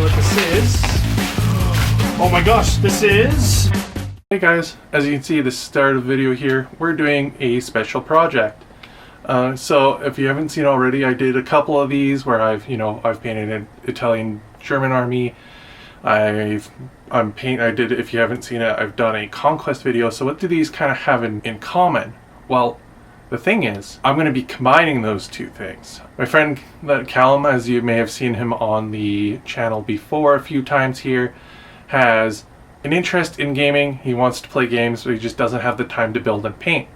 what this is. Oh my gosh, this is... Hey guys, as you can see at the start of the video here, we're doing a special project. So if you haven't seen already, I did a couple of these where I've painted an Italian German army. I did, if you haven't seen it, I've done a conquest video. So what do these kind of have in common? Well, the thing is, I'm going to be combining those two things. My friend Callum, as you may have seen him on the channel before a few times here, has an interest in gaming. He wants to play games, but he just doesn't have the time to build and paint.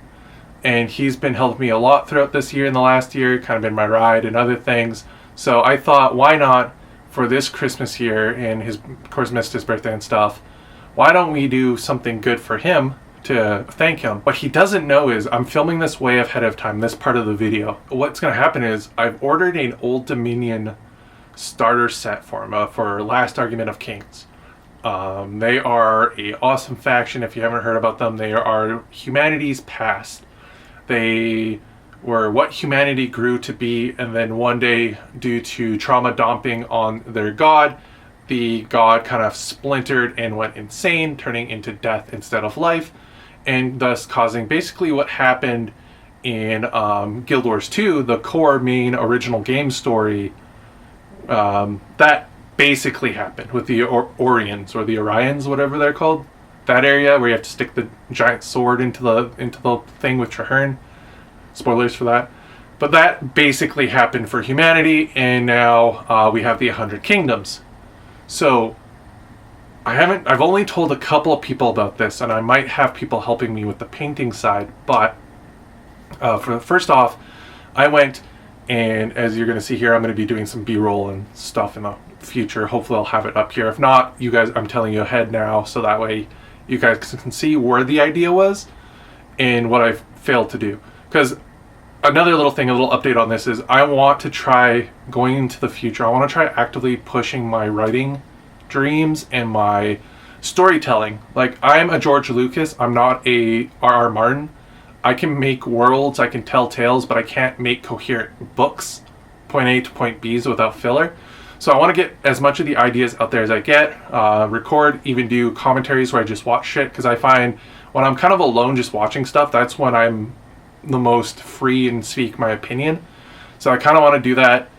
And he's been helping me a lot throughout this year and the last year, kind of been my ride and other things. So I thought, why not for this Christmas year, and his, of course, missed his birthday and stuff, why don't we do something good for him to thank him? What he doesn't know is I'm filming this way ahead of time, this part of the video. What's going to happen is I've ordered an Old Dominion starter set for him for Last Argument of Kings. They are an awesome faction. If you haven't heard about them, they are humanity's past. They were what humanity grew to be, and then one day, due to trauma dumping on their god, the god kind of splintered and went insane, turning into death instead of life, and thus causing basically what happened in Guild Wars 2, the core main original game story. That basically happened with the Orions, or the Orions, whatever they're called. That area where you have to stick the giant sword into the thing with Traherne. Spoilers for that. But that basically happened for humanity, and now we have the 100 Kingdoms. So I've only told a couple of people about this, and I might have people helping me with the painting side, but first off, I went, and as you're going to see here, I'm going to be doing some B-roll and stuff in the future. Hopefully I'll have it up here. If not, you guys, I'm telling you ahead now, so that way you guys can see where the idea was and what I've failed to do. Because another little thing, a little update on this is I want to try going into the future. I want to try actively pushing my writing dreams and my storytelling. Like, I'm a George Lucas. I'm not a R.R. Martin. I can make worlds, I can tell tales, but I can't make coherent books, point A to point B's without filler. So I want to get as much of the ideas out there as I get, record, even do commentaries where I just watch shit, because I find when I'm kind of alone just watching stuff, that's when I'm the most free and speak my opinion. So I kind of want to do that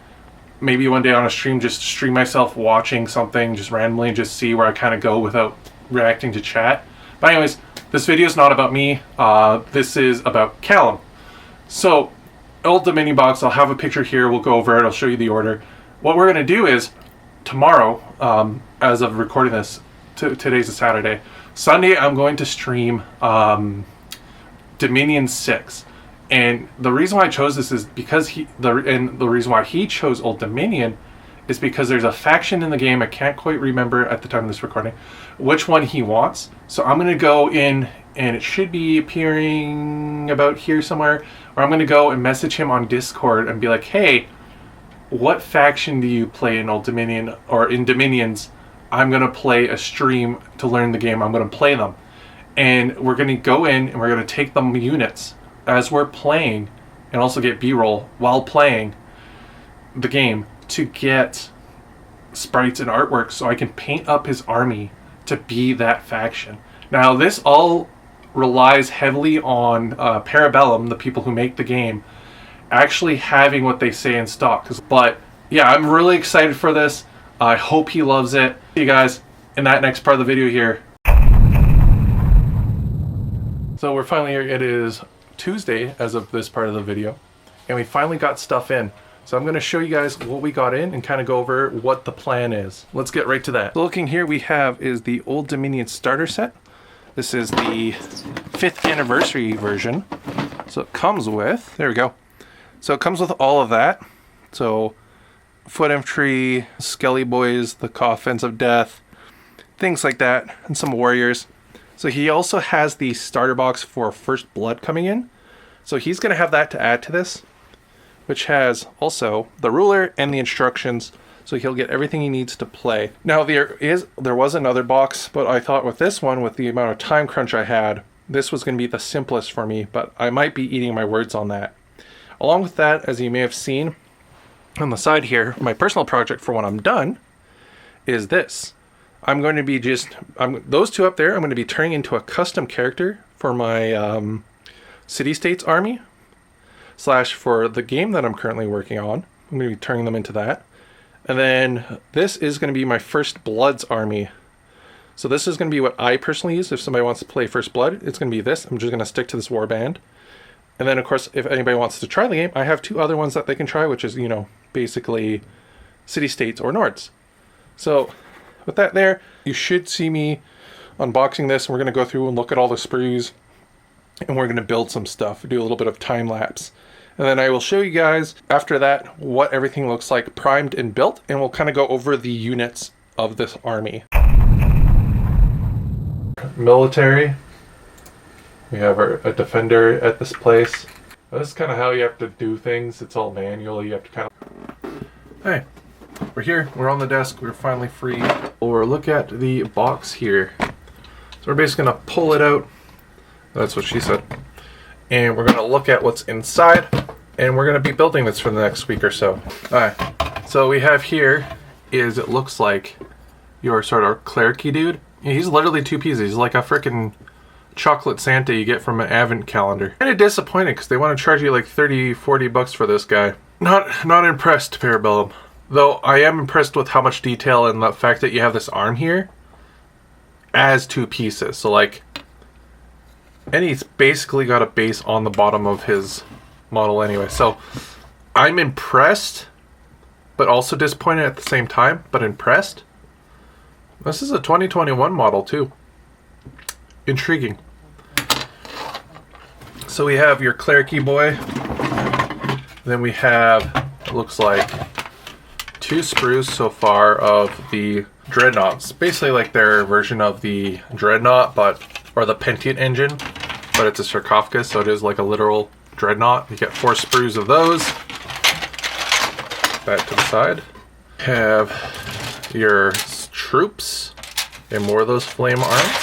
maybe one day on a stream, just stream myself watching something just randomly and just see where I kind of go without reacting to chat. But anyways, this video is not about me. This is about Callum. So Old Dominion box, I'll have a picture here. We'll go over it. I'll show you the order. What we're going to do is tomorrow, as of recording this, today's a Saturday. Sunday, I'm going to stream Dominion 6. And the reason why I chose this is because the reason why he chose Old Dominion is because there's a faction in the game, I can't quite remember at the time of this recording, which one he wants. So I'm going to go in, and it should be appearing about here somewhere, or I'm going to go and message him on Discord and be like, hey, what faction do you play in Old Dominion, or in Dominions? I'm going to play a stream to learn the game. I'm going to play them. And we're going to go in and we're going to take the units as we're playing, and also get B-roll while playing the game to get sprites and artwork so I can paint up his army to be that faction. Now, this all relies heavily on Parabellum, the people who make the game, actually having what they say in stock. But yeah, I'm really excited for this. I hope he loves it. See you guys in that next part of the video here. So we're finally here. It is Tuesday as of this part of the video, and we finally got stuff in. So I'm going to show you guys what we got in and kind of go over what the plan is. Let's get right to that. So looking here, we have is the Old Dominion starter set. This is the 5th anniversary version. So it comes with, there we go. So it comes with all of that. So foot infantry, skelly boys, the coffins of death, things like that, and some warriors. So he also has the starter box for First Blood coming in. So he's going to have that to add to this, which has also the ruler and the instructions. So he'll get everything he needs to play. Now there was another box, but I thought with this one, with the amount of time crunch I had, this was going to be the simplest for me, but I might be eating my words on that. Along with that, as you may have seen on the side here, my personal project for when I'm done is this. I'm going to be those two up there, I'm going to be turning into a custom character for my city-states army, / for the game that I'm currently working on. I'm going to be turning them into that. And then this is going to be my First Blood's army. So this is going to be what I personally use if somebody wants to play First Blood. It's going to be this. I'm just going to stick to this warband. And then, of course, if anybody wants to try the game, I have 2 other ones that they can try, which is, you know, basically city-states or Nords. So with that there, you should see me unboxing this. And we're going to go through and look at all the sprues. And we're going to build some stuff, do a little bit of time lapse. And then I will show you guys after that what everything looks like primed and built. And we'll kind of go over the units of this army. Military. We have a defender at this place. This is kind of how you have to do things. It's all manual. You have to kind of... Hey, we're here. We're on the desk. We're finally free. Or look at the box here. So we're basically going to pull it out. That's what she said. And we're going to look at what's inside. And we're going to be building this for the next week or so. Alright. So we have here is, it looks like, your sort of cleric-y dude. He's literally 2 pieces. He's like a freaking chocolate Santa you get from an advent calendar. Kind of disappointed because they want to charge you like 30-40 bucks for this guy. Not impressed, Parabellum. Though I am impressed with how much detail and the fact that you have this arm here as 2 pieces. So like, and he's basically got a base on the bottom of his model anyway. So I'm impressed, but also disappointed at the same time, but impressed. This is a 2021 model too. Intriguing. So we have your cleric-y boy. Then we have, it looks like, 2 sprues so far of the dreadnoughts. Basically like their version of the dreadnought, or the Pentient engine, but it's a sarcophagus, so it is like a literal dreadnought. You get 4 sprues of those. That to the side. Have your troops and more of those flame arms.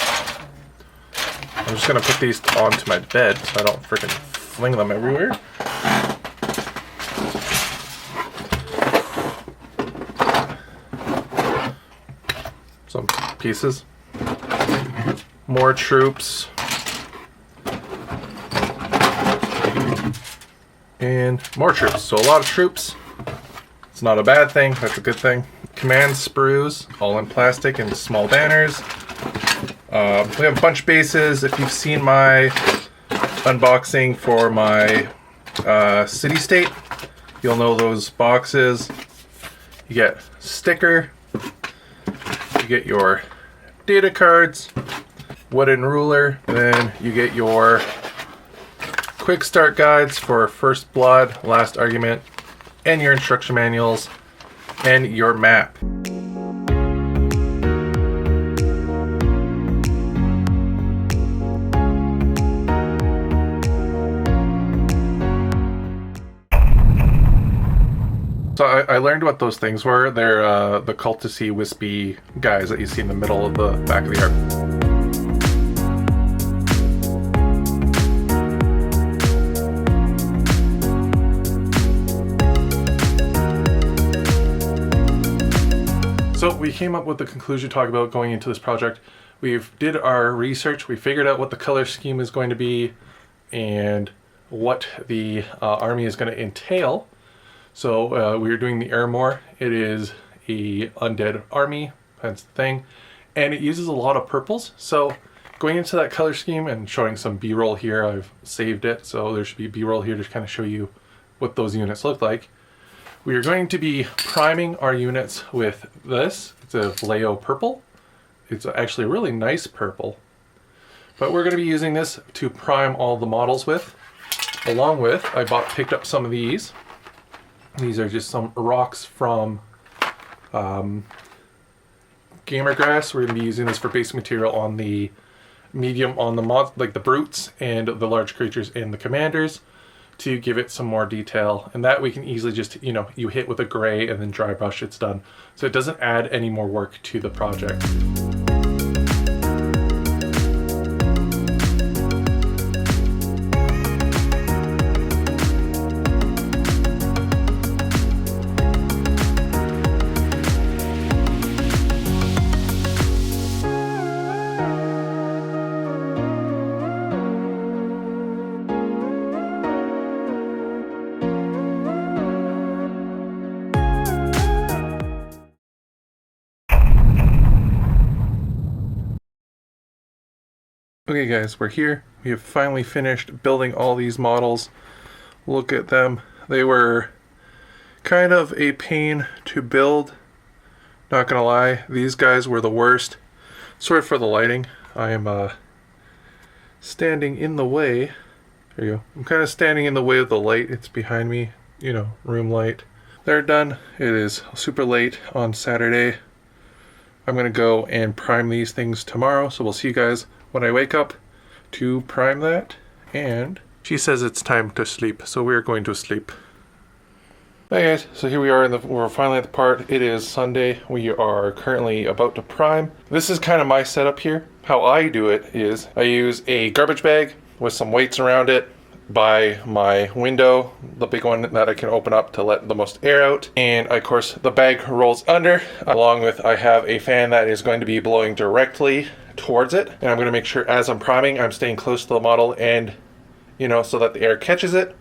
I'm just going to put these onto my bed so I don't freaking fling them everywhere. Some pieces. More troops. And more troops. So a lot of troops. It's not a bad thing. That's a good thing. Command sprues, all in plastic and small banners. We have a bunch of bases. If you've seen my unboxing for my city-state, you'll know those boxes. You get sticker, you get your data cards, wooden ruler, and then you get your quick start guides for First Blood, Last Argument, and your instruction manuals, and your map. So I learned what those things were. They're the cultisty, wispy guys that you see in the middle of the back of the arc. So we came up with the conclusion to talk about going into this project. We've did our research. We figured out what the color scheme is going to be and what the army is going to entail. So we were doing the Ermor. It is a undead army, that's the thing, and it uses a lot of purples. So going into that color scheme and showing some B-roll here, I've saved it, so there should be B-roll here to kind of show you what those units look like. We are going to be priming our units with this. It's a Vallejo purple. It's actually a really nice purple, but we're going to be using this to prime all the models with. Along with, I picked up some of these. These are just some rocks from Gamer Grass. We're going to be using this for basic material on the medium, on the mods, like the brutes and the large creatures and the commanders, to give it some more detail. And that we can easily just, you hit with a gray and then dry brush, it's done. So it doesn't add any more work to the project. Okay guys, we're here. We have finally finished building all these models. Look at them. They were kind of a pain to build. Not gonna lie, these guys were the worst. Sorry for the lighting. I am standing in the way. There you go. I'm kind of standing in the way of the light. It's behind me, you know, room light. They're done. It is super late on Saturday. I'm gonna go and prime these things tomorrow, so we'll see you guys when I wake up to prime that. And she says it's time to sleep, so we're going to sleep. Hey guys, so here we are we're finally at the part. It is Sunday. We are currently about to prime. This is kind of my setup here. How I do it is I use a garbage bag with some weights around it by my window, the big one that I can open up to let the most air out. And of course the bag rolls under, along with I have a fan that is going to be blowing directly towards it. And I'm going to make sure as I'm priming, I'm staying close to the model and, you know, so that the air catches it.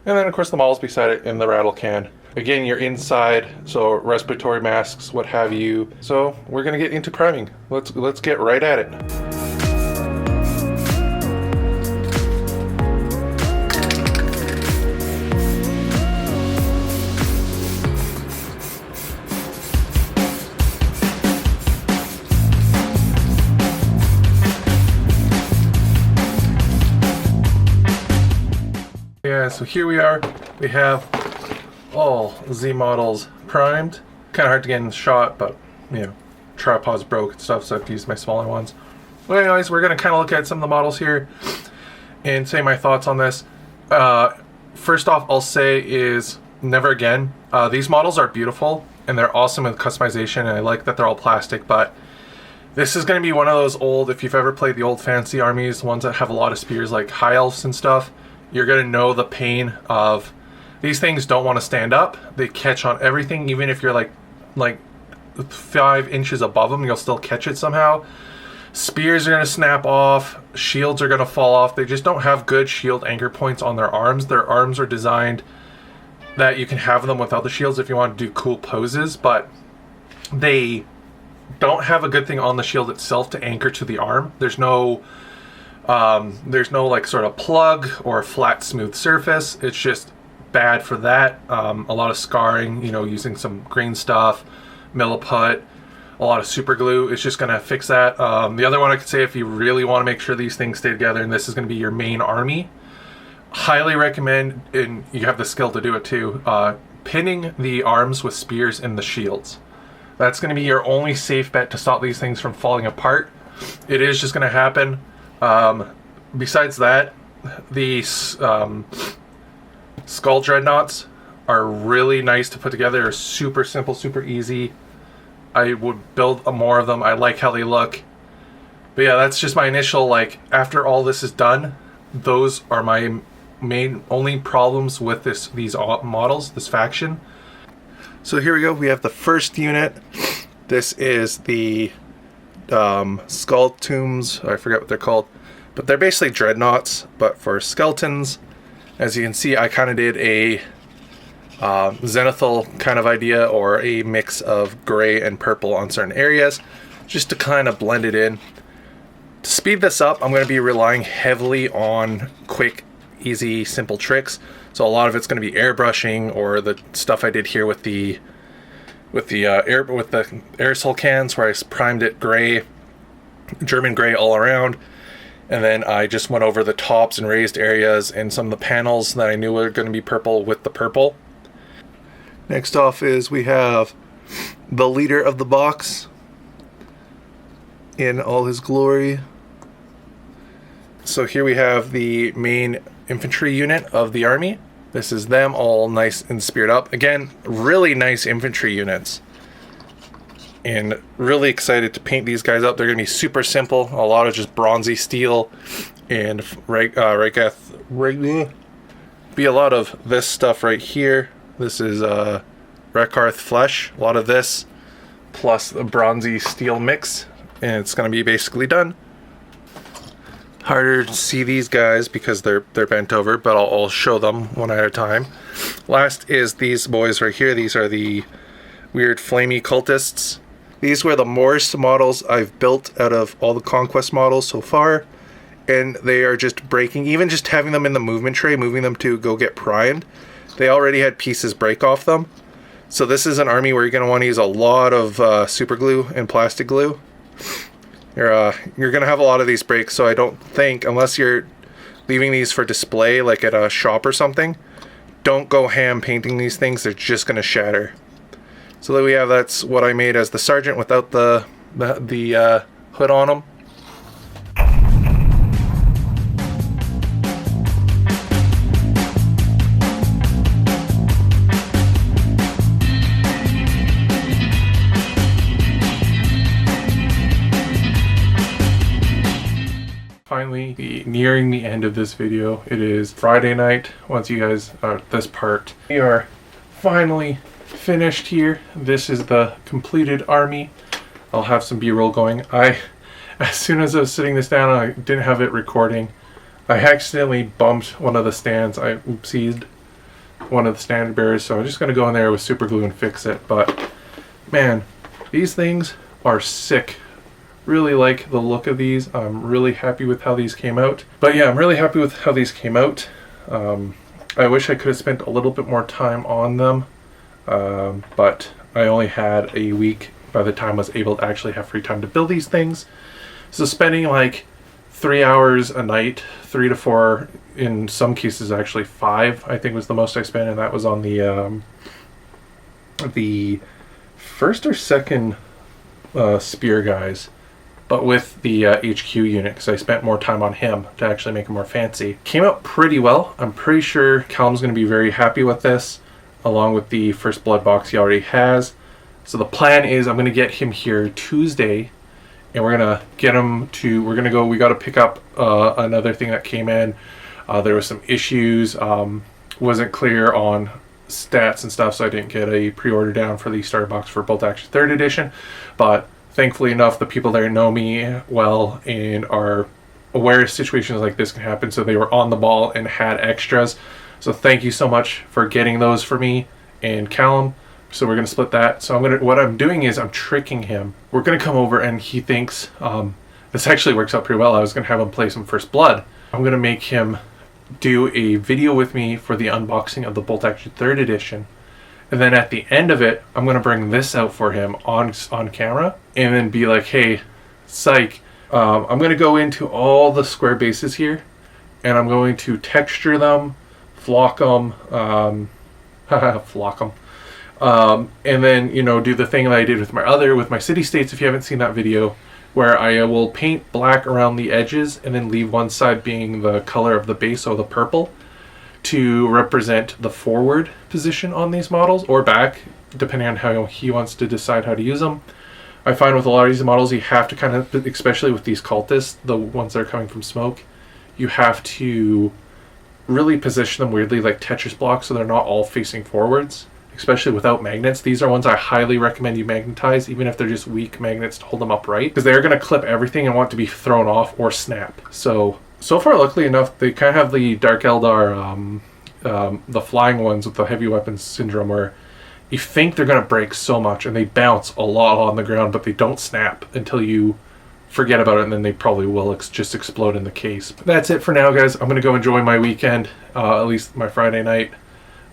And then of course the model's beside it in the rattle can. Again, you're inside, so respiratory masks, what have you. So we're gonna get into priming. Let's get right at it. Yeah, so here we are. We have all Z models primed. Kind of hard to get in the shot, but you know, tripod's broke and stuff, so I have to use my smaller ones. But anyways, we're gonna kind of look at some of the models here and say my thoughts on this. First off, I'll say is never again. These models are beautiful and they're awesome with customization, and I like that they're all plastic, but this is gonna be one of those old, if you've ever played the old fantasy armies, the ones that have a lot of spears like high elves and stuff, you're gonna know the pain of these things don't want to stand up. They catch on everything, even if you're like 5 inches above them, you'll still catch it somehow. Spears are gonna snap off, shields are gonna fall off. They just don't have good shield anchor points on their arms. Their arms are designed that you can have them without the shields if you want to do cool poses, but they don't have a good thing on the shield itself to anchor to the arm. There's no like sort of plug or flat smooth surface. It's just bad for that. A lot of scarring, you know, using some green stuff, milliput, a lot of super glue. It's just gonna fix that. The other one I could say, if you really want to make sure these things stay together and this is gonna be your main army, highly recommend, and you have the skill to do it too, pinning the arms with spears in the shields. That's gonna be your only safe bet to stop these things from falling apart. It is just gonna happen. Besides that, the skull dreadnoughts are really nice to put together. They're super simple, super easy. I would build more of them. I like how they look. But yeah, that's just my initial, like, after all this is done, those are my only problems with these models, this faction. So here we go. We have the first unit. This is the skull tombs. I forget what they're called, but they're basically dreadnoughts but for skeletons. As you can see, I kind of did a zenithal kind of idea, or a mix of gray and purple on certain areas, just to kind of blend it in. To speed this up, I'm going to be relying heavily on quick, easy, simple tricks. So a lot of it's going to be airbrushing, or the stuff I did here with the aerosol cans, where I primed it gray, German gray all around, and then I just went over the tops and raised areas and some of the panels that I knew were going to be purple with the purple. Next off is we have the leader of the box in all his glory. So here we have the main infantry unit of the army. This is them all nice and speared up. Again, really nice infantry units. And really excited to paint these guys up. They're going to be super simple. A lot of just bronzy steel and be a lot of this stuff right here. This is Rekarth flesh. A lot of this plus the bronzy steel mix, and it's going to be basically done. Harder to see these guys because they're bent over, but I'll show them one at a time. Last is these boys right here. These are the weird flamey cultists. These were the Morse models I've built out of all the Conquest models so far. and they are just breaking. Even just having them in the movement tray, moving them to go get primed, they already had pieces break off them. So this is an army where you're going to want to use a lot of super glue and plastic glue. You're going to have a lot of these breaks, so I don't think, unless you're leaving these for display like at a shop or something, don't go ham painting these things. They're just going to shatter. So there we have, that's what I made as the sergeant without the hood on them. Finally, nearing the end of this video. It is Friday night. Once you guys are this part, we are finally finished here. This is the completed army. I'll have some B-roll going. As soon as I was sitting this down, I didn't have it recording. I accidentally bumped one of the stands. I oopsied one of the standard bearers, so I'm just gonna go in there with super glue and fix it. But man, these things are sick. Really like the look of these. I'm really happy with how these came out. But yeah, I'm really happy with how these came out. I wish I could have spent a little bit more time on them, but I only had a week by the time I was able to actually have free time to build these things. So spending like 3 hours a night, 3 to 4, in some cases actually 5, I think was the most I spent, and that was on the first or second spear guys. But with the HQ unit, because I spent more time on him to actually make him more fancy. Came out pretty well. I'm pretty sure Callum's going to be very happy with this, along with the first blood box he already has. So the plan is I'm going to get him here Tuesday, and we're going to get him to, we got to pick up another thing that came in. There was some issues, wasn't clear on stats and stuff, so I didn't get a pre-order down for the starter box for Bolt Action 3rd edition, but thankfully enough, the people there know me well and are aware situations like this can happen, so they were on the ball and had extras. So thank you so much for getting those for me and Callum. So we're going to split that. So what I'm doing is I'm tricking him. We're going to come over, and he thinks, this actually works out pretty well. I was going to have him play some First Blood. I'm going to make him do a video with me for the unboxing of the Bolt Action 3rd edition. And then at the end of it, I'm going to bring this out for him on camera and then be like, hey, psych, I'm going to go into all the square bases here, and I'm going to texture them, flock them, flock them, and then, you know, do the thing that I did with my city-states, if you haven't seen that video, where I will paint black around the edges and then leave one side being the color of the base, so the purple, to represent the forward position on these models, or back, depending on how he wants to decide how to use them. I find with a lot of these models, you have to kind of, especially with these cultists, the ones that are coming from smoke, you have to really position them weirdly like Tetris blocks, so they're not all facing forwards, especially without magnets. These are ones I highly recommend you magnetize, even if they're just weak magnets to hold them upright, because they're going to clip everything and want to be thrown off or snap. So far, luckily enough, they kind of have the Dark Eldar, the flying ones with the heavy weapons syndrome, where you think they're going to break so much and they bounce a lot on the ground, but they don't snap until you forget about it, and then they probably will just explode in the case. But that's it for now, guys. I'm going to go enjoy my weekend, at least my Friday night.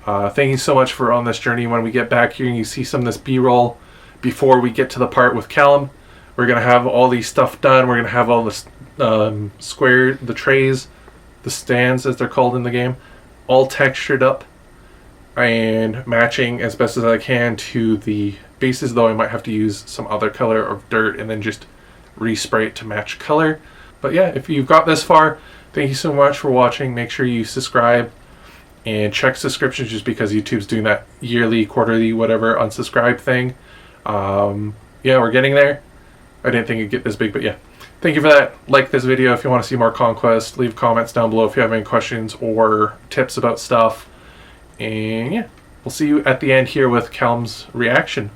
Thank you so much for on this journey. When we get back here and you see some of this B-roll before we get to the part with Callum, we're going to have all these stuff done. We're going to have all this the trays, the stands as they're called in the game, all textured up and matching as best as I can to the bases, though I might have to use some other color of dirt and then just respray it to match color. But yeah, if you've got this far, thank you so much for watching. Make sure you subscribe and check subscriptions, just because YouTube's doing that yearly, quarterly, whatever unsubscribe thing. Yeah, we're getting there. I didn't think it'd get this big, but yeah. Thank you for that. Like this video if you want to see more Conquest. Leave comments down below if you have any questions or tips about stuff. And yeah, we'll see you at the end here with Callum's reaction.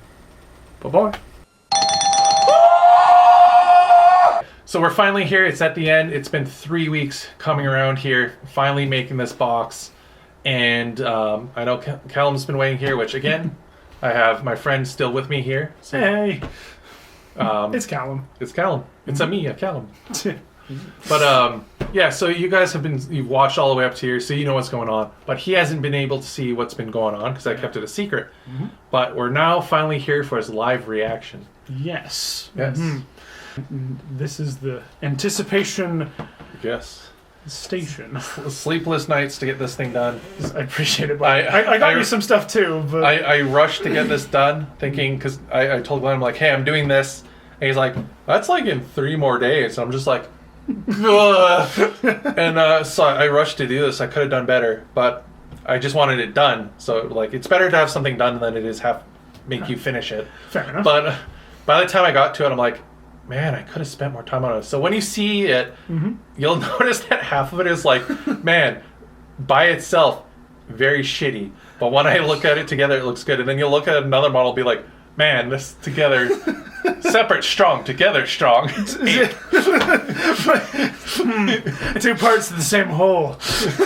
Bye-bye. So we're finally here. It's at the end. It's been 3 weeks coming around here, finally making this box. And I know Callum's been waiting here, which again, I have my friend still with me here. Say hey. It's Callum. It's Callum. It's a me, a Callum. But Yeah, so you guys you've watched all the way up to here, so you know what's going on. But he hasn't been able to see what's been going on because I kept it a secret. Mm-hmm. But we're now finally here for his live reaction. Yes. Yes. Mm-hmm. This is the anticipation. Yes. Station. Sleepless nights to get this thing done. I appreciate it. I got you some stuff too. But I rushed to get this done, thinking, because I told Glenn, I'm like, hey, I'm doing this. And he's like, that's like in 3 more days. And I'm just like, and so I rushed to do this. I could have done better, but I just wanted it done. So like, it's better to have something done than it is make you finish it. Fair enough. But by the time I got to it, I'm like, man, I could have spent more time on it. So when you see it, you'll notice that half of it is like, man, by itself, very shitty. But when I look at it together, it looks good. And then you'll look at another model and be like, man, this together, separate strong, together strong. 2 parts of the same whole.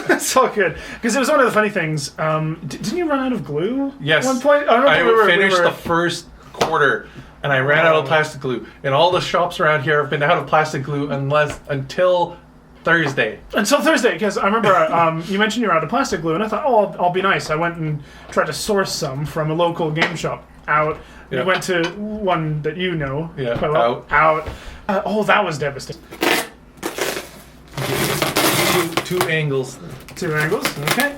It's all good. Because it was one of the funny things. Didn't you run out of glue? Yes. At one point? I finished the first quarter. And I ran out of plastic glue. And all the shops around here have been out of plastic glue until Thursday. Until Thursday, because I remember you mentioned you were out of plastic glue, and I thought, oh, I'll be nice. I went and tried to source some from a local game shop out. We went to one that you know. Yeah, quite well. Out. That was devastating. Two angles. 2 angles, okay.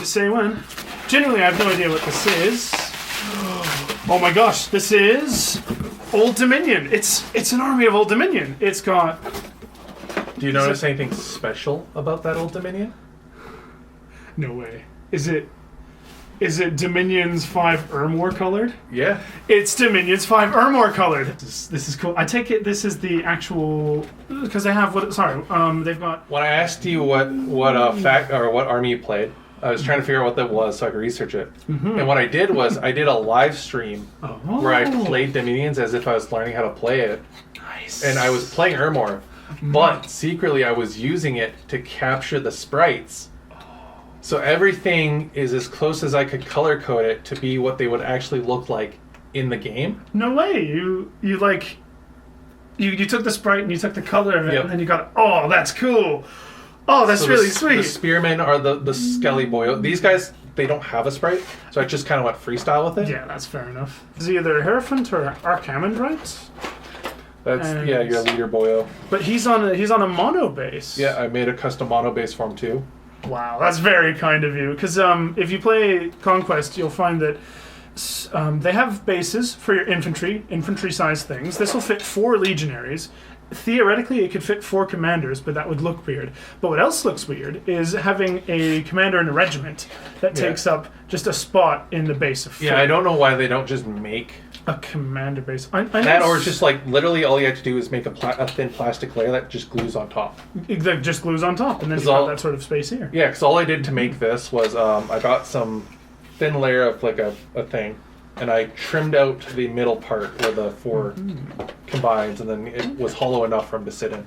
Say when. Genuinely, I have no idea what this is. Oh my gosh, this is Old Dominion. It's an army of Old Dominion. It's got... Do you notice anything special about that Old Dominion? No way. Is it Dominion's 5 Ermor colored? Yeah. It's Dominion's 5 Ermor colored. This is cool. I take it this is the actual... Because they have they've got... When I asked you what army you played, I was trying to figure out what that was so I could research it. Mm-hmm. And what I did was I did a live stream where I played Dominions as if I was learning how to play it. Nice. And I was playing Ermor, but secretly I was using it to capture the sprites. So everything is as close as I could color code it to be what they would actually look like in the game. No way. You took the sprite and you took the color of it and then you got... Oh, that's cool. Oh, that's really sweet. The spearmen are the Skelly Boyo. These guys, they don't have a sprite, so I just kind of went freestyle with it. Yeah, that's fair enough. Is he either Hierophant or Archamond, right? That's your leader Boyo. But he's on a mono base. Yeah, I made a custom mono base for him too. Wow, that's very kind of you. Because if you play Conquest, you'll find that they have bases for your infantry-sized things. This will fit 4 legionaries. Theoretically, it could fit 4 commanders, but that would look weird. But what else looks weird is having a commander in a regiment that takes up just a spot in the base of 4. Yeah, I don't know why they don't just make a commander base. That or just like literally all you have to do is make a thin plastic layer that just glues on top. That just glues on top, and then you have that sort of space here. Yeah, because all I did to make this was I got some thin layer of like a thing. And I trimmed out the middle part where the 4 combines, and then it was hollow enough for him to sit in.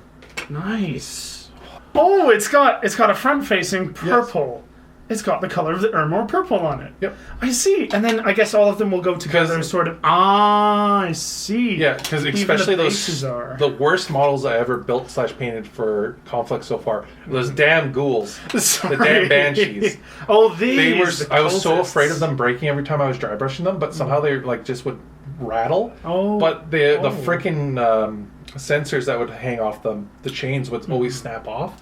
Nice. Oh, it's got a front-facing purple. Yes. It's got the color of the Ermor purple on it. Yep. I see. And then I guess all of them will go together sort of... I see. Yeah, because especially the worst models I ever built / painted for Conflict so far. Those damn ghouls. The damn banshees. Oh, these. I was so afraid of them breaking every time I was dry brushing them, but somehow they like just would rattle. Oh. But the freaking sensors that would hang off them, the chains would always snap off.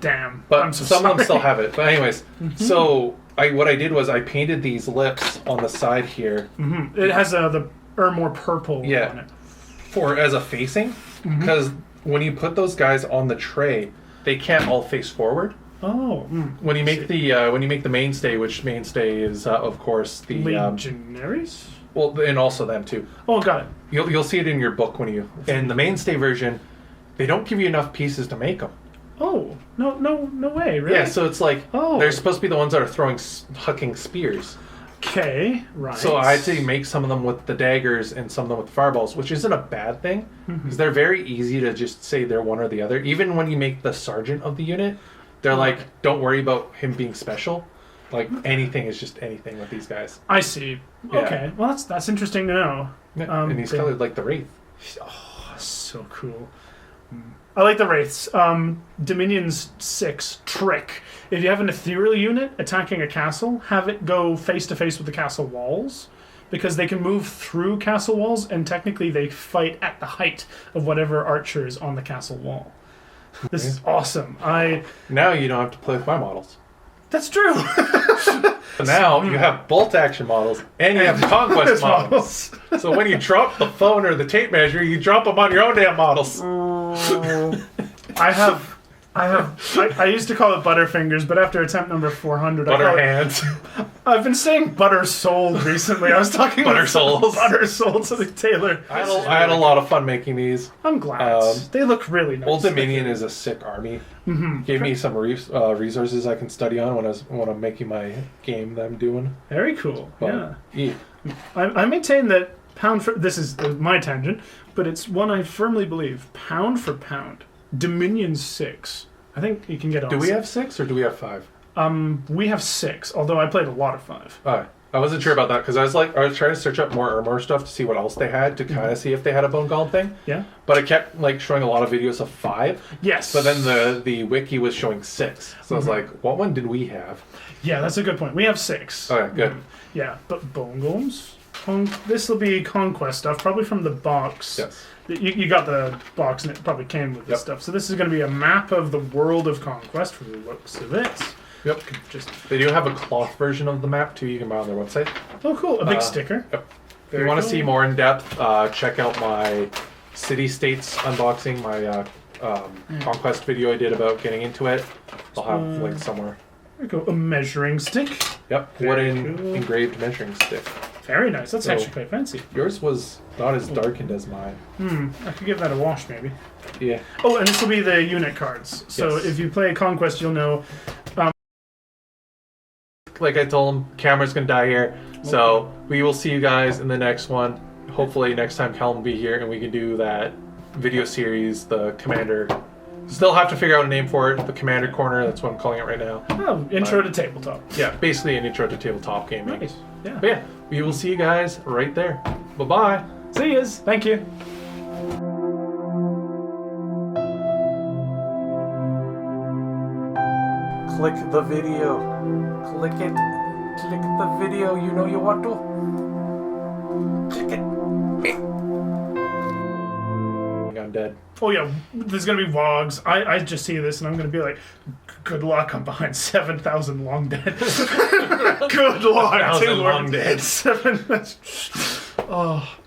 Damn. But some of them still have it. But anyways, so what I did was I painted these lips on the side here. Mm-hmm. It has the Ermor purple on it. As a facing, because when you put those guys on the tray, they can't all face forward. Oh. When you make the mainstay, which mainstay is of course the legionaries. Well, and also them too. Oh, got it. You'll see it in your book in the mainstay version. They don't give you enough pieces to make them. Oh, no way, really? Yeah, so it's like, they're supposed to be the ones that are hucking spears. Okay, right. So I had to make some of them with the daggers and some of them with fireballs, which isn't a bad thing, because they're very easy to just say they're one or the other. Even when you make the sergeant of the unit, they're like, don't worry about him being special. Like, anything is just anything with these guys. I see. Yeah. Okay, well, that's interesting to know. Yeah. And he's colored like the Wraith. Oh, so cool. I like the Wraiths. Dominion's 6 trick. If you have an ethereal unit attacking a castle, have it go face to face with the castle walls, because they can move through castle walls, and technically they fight at the height of whatever archer is on the castle wall. This is awesome. Now you don't have to play with my models. That's true. So now you have bolt action models and you have conquest models. So when you drop the phone or the tape measure, you drop them on your own damn models. I used to call it Butterfingers, but after attempt number 400, Butter hands. I've been saying Butter Soul recently. I was talking Butter Souls. Butter Soul to the tailor. I had a lot of fun making these. I'm glad. They look really nice. Old Dominion is a sick army. Mm-hmm. Gave me some resources I can study on when I'm making my game that I'm doing. Very cool. But, yeah. I maintain that this is my tangent, but it's one I firmly believe. Pound for pound, Dominion 6. I think you can get on. Do we have 6 or do we have 5? We have 6, although I played a lot of 5. Alright. I wasn't sure about that because I was trying to search up more Ermor stuff to see what else they had to kind of see if they had a bone golem thing. Yeah. But it kept showing a lot of videos of 5. Yes. But then the wiki was showing 6. So I was like, what one did we have? Yeah, that's a good point. We have 6. Okay, good. Yeah, but bone golems. This will be conquest stuff, probably from the box. Yes. You got the box and it probably came with this stuff. So this is going to be a map of the world of conquest from the looks of it. Yep. They do have a cloth version of the map too. You can buy on their website. Oh, cool! A big sticker. Yep. If you want to see more in depth, check out my City States unboxing, my conquest video I did about getting into it. I'll have links somewhere. There we go. A measuring stick. Yep. Wooden engraved measuring stick. Very nice. That's actually quite fancy. Yours was not as darkened as mine. I could give that a wash, maybe. Yeah. Oh, and this will be the unit cards. So if you play Conquest, you'll know. Like I told him, camera's gonna die here. So we will see you guys in the next one. Hopefully next time Cal will be here and we can do that video series, the Commander. Still have to figure out a name for it. The Commander Corner, that's what I'm calling it right now. Oh, intro to tabletop. Yeah, basically an intro to tabletop gaming. Nice. Yeah. But yeah, we will see you guys right there. Bye-bye. See yous. Thank you. Click the video. Click it. Click the video. You know you want to. Click it. I'm dead. Oh yeah, there's gonna be wogs. I just see this and I'm gonna be like, good luck. I'm behind 7,000 long dead. Good luck. 7,000 long dead. 7. Oh.